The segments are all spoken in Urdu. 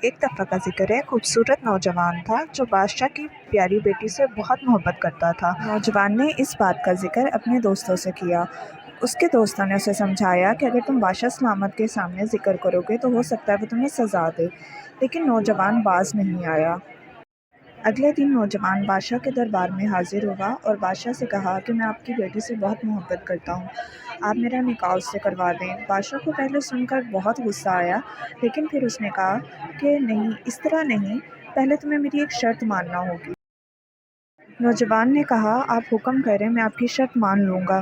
ایک دفعہ کا ذکر ہے، خوبصورت نوجوان تھا جو بادشاہ کی پیاری بیٹی سے بہت محبت کرتا تھا۔ نوجوان نے اس بات کا ذکر اپنے دوستوں سے کیا۔ اس کے دوستوں نے اسے سمجھایا کہ اگر تم بادشاہ سلامت کے سامنے ذکر کرو گے تو ہو سکتا ہے وہ تمہیں سزا دے، لیکن نوجوان باز نہیں آیا۔ اگلے دن نوجوان بادشاہ کے دربار میں حاضر ہوا اور بادشاہ سے کہا کہ میں آپ کی بیٹی سے بہت محبت کرتا ہوں، آپ میرا نکاح اس سے کروا دیں۔ بادشاہ کو پہلے سن کر بہت غصہ آیا، لیکن پھر اس نے کہا کہ نہیں، اس طرح نہیں، پہلے تمہیں میری ایک شرط ماننا ہوگی۔ نوجوان نے کہا آپ حکم کریں، میں آپ کی شرط مان لوں گا۔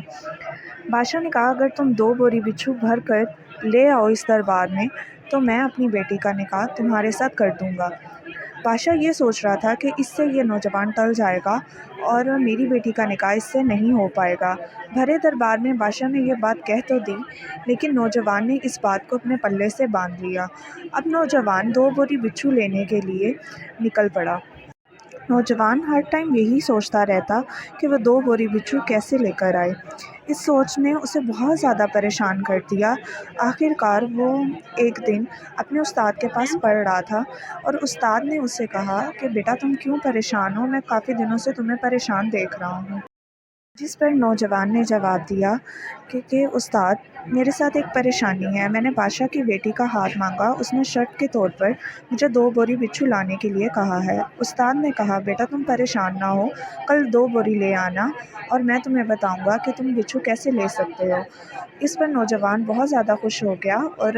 بادشاہ نے کہا اگر تم 2 بوری بچھو بھر کر لے آؤ اس دربار میں تو میں اپنی بیٹی کا نکاح تمہارے ساتھ کر دوں گا۔ بادشاہ یہ سوچ رہا تھا کہ اس سے یہ نوجوان ٹل جائے گا اور میری بیٹی کا نکاح اس سے نہیں ہو پائے گا۔ بھرے دربار میں بادشاہ نے یہ بات کہہ تو دی، لیکن نوجوان نے اس بات کو اپنے پلے سے باندھ لیا۔ اب نوجوان 2 بوری بچھو لینے کے لیے نکل پڑا۔ نوجوان ہر ٹائم یہی سوچتا رہتا کہ وہ 2 بوری بچھو کیسے لے کر آئے۔ اس سوچ نے اسے بہت زیادہ پریشان کر دیا۔ آخر کار وہ ایک دن اپنے استاد کے پاس پڑھ رہا تھا اور استاد نے اسے کہا کہ بیٹا تم کیوں پریشان ہو، میں کافی دنوں سے تمہیں پریشان دیکھ رہا ہوں۔ جس پر نوجوان نے جواب دیا کہ استاد میرے ساتھ ایک پریشانی ہے، میں نے بادشاہ کی بیٹی کا ہاتھ مانگا، اس نے شرط کے طور پر مجھے 2 بوری بچھو لانے کے لیے کہا ہے۔ استاد نے کہا بیٹا تم پریشان نہ ہو، کل 2 بوری لے آنا اور میں تمہیں بتاؤں گا کہ تم بچھو کیسے لے سکتے ہو۔ اس پر نوجوان بہت زیادہ خوش ہو گیا اور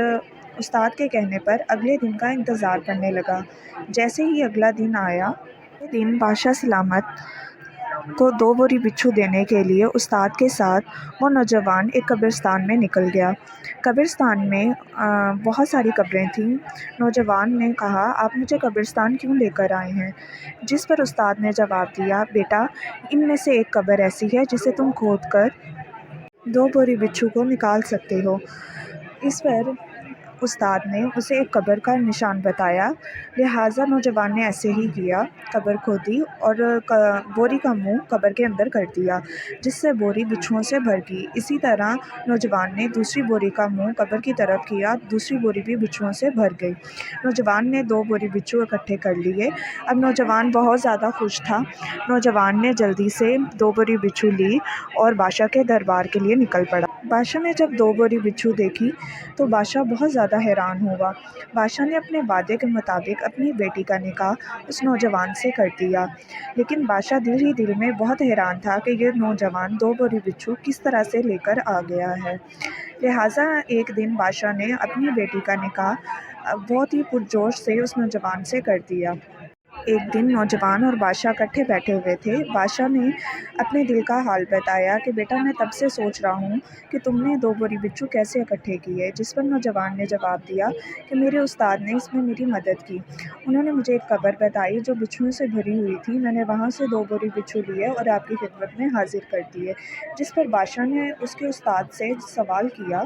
استاد کے کہنے پر اگلے دن کا انتظار کرنے لگا۔ جیسے ہی اگلا دن آیا، اگلے دن بادشاہ سلامت کو 2 بوری بچھو دینے کے لیے استاد کے ساتھ وہ نوجوان ایک قبرستان میں نکل گیا۔ قبرستان میں بہت ساری قبریں تھیں۔ نوجوان نے کہا آپ مجھے قبرستان کیوں لے کر آئے ہیں؟ جس پر استاد نے جواب دیا بیٹا ان میں سے ایک قبر ایسی ہے جسے تم کھود کر 2 بوری بچھو کو نکال سکتے ہو۔ اس پر استاد نے اسے ایک قبر کا نشان بتایا، لہٰذا نوجوان نے ایسے ہی کیا، قبر کھودی اور بوری کا منہ قبر کے اندر کر دیا، جس سے بوری بچھوؤں سے بھر گئی۔ اسی طرح نوجوان نے دوسری بوری کا منہ قبر کی طرف کیا، دوسری بوری بھی بچھوؤں سے بھر گئی۔ نوجوان نے 2 بوری بچھو اکٹھے کر لیے۔ اب نوجوان بہت زیادہ خوش تھا۔ نوجوان نے جلدی سے 2 بوری بچھو لی اور بادشاہ کے دربار کے لیے نکل پڑا۔ بادشاہ نے جب 2 بوری بچھو دیکھی تو بادشاہ بہت زیادہ حیران ہوا۔ بادشاہ نے اپنے وعدے کے مطابق اپنی بیٹی کا نکاح اس نوجوان سے کر دیا، لیکن بادشاہ دل ہی دل میں بہت حیران تھا کہ یہ نوجوان 2 بوری بچھو کس طرح سے لے کر آ گیا ہے۔ لہٰذا ایک دن بادشاہ نے اپنی بیٹی کا نکاح بہت ہی پرجوش سے اس نوجوان سے کر دیا۔ ایک دن نوجوان اور بادشاہ اکٹھے بیٹھے ہوئے تھے۔ بادشاہ نے اپنے دل کا حال بتایا کہ بیٹا میں تب سے سوچ رہا ہوں کہ تم نے 2 بوری بچھو کیسے اکٹھے کیے۔ جس پر نوجوان نے جواب دیا کہ میرے استاد نے اس میں میری مدد کی، انہوں نے مجھے ایک قبر بتائی جو بچھوؤں سے بھری ہوئی تھی، میں نے وہاں سے 2 بوری بچھو لیے اور آپ کی خدمت میں حاضر کر دیے۔ جس پر بادشاہ نے اس کے استاد سے سوال کیا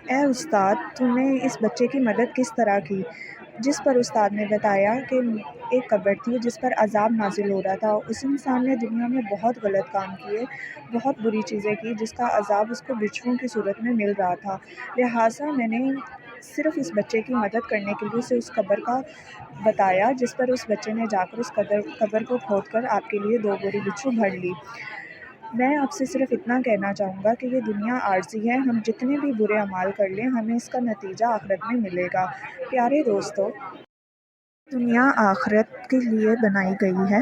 اے استاد تم نے اس بچے کی مدد کس طرح کی؟ جس پر استاد نے بتایا کہ ایک قبر تھی جس پر عذاب نازل ہو رہا تھا، اس انسان نے دنیا میں بہت غلط کام کیے، بہت بری چیزیں کی، جس کا عذاب اس کو بچھوؤں کی صورت میں مل رہا تھا، لہٰذا میں نے صرف اس بچے کی مدد کرنے کے لیے اسے اس قبر کا بتایا، جس پر اس بچے نے جا کر اس قبر کو کھود کر آپ کے لیے 2 بوری بچھو بھر لی۔ میں آپ سے صرف اتنا کہنا چاہوں گا کہ یہ دنیا عارضی ہے، ہم جتنے بھی برے اعمال کر لیں ہمیں اس کا نتیجہ آخرت میں ملے گا۔ پیارے دوستو، دنیا آخرت کے لیے بنائی گئی ہے،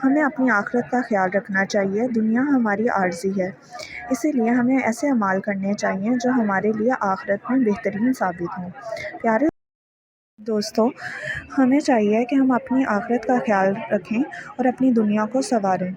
ہمیں اپنی آخرت کا خیال رکھنا چاہیے۔ دنیا ہماری عارضی ہے، اسی لیے ہمیں ایسے اعمال کرنے چاہیے جو ہمارے لیے آخرت میں بہترین ثابت ہوں۔ پیارے دوستو، ہمیں چاہیے کہ ہم اپنی آخرت کا خیال رکھیں اور اپنی دنیا کو سنواریں۔